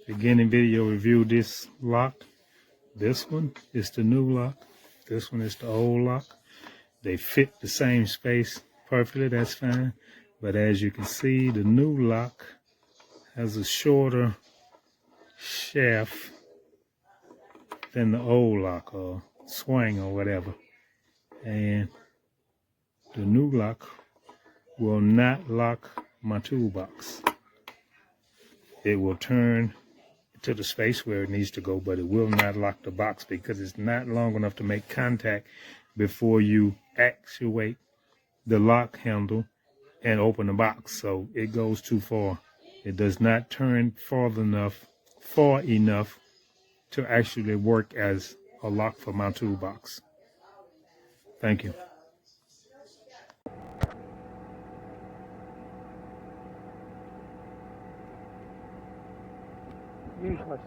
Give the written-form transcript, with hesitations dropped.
beginning video review this lock. This one is the new lock. This one is the old lock. They fit the same space perfectly, that's fine. But as you can see, the new lock has a shorter shaft than the old lock or swing or whatever. And the new lock will not lock my toolbox. It will turn to the space where it needs to go, but it will not lock the box because it's not long enough to make contact before you actuate the lock handle and open the box. So it goes too far. It does not turn far enough to actually work as a lock for my toolbox. Thank you. Useless.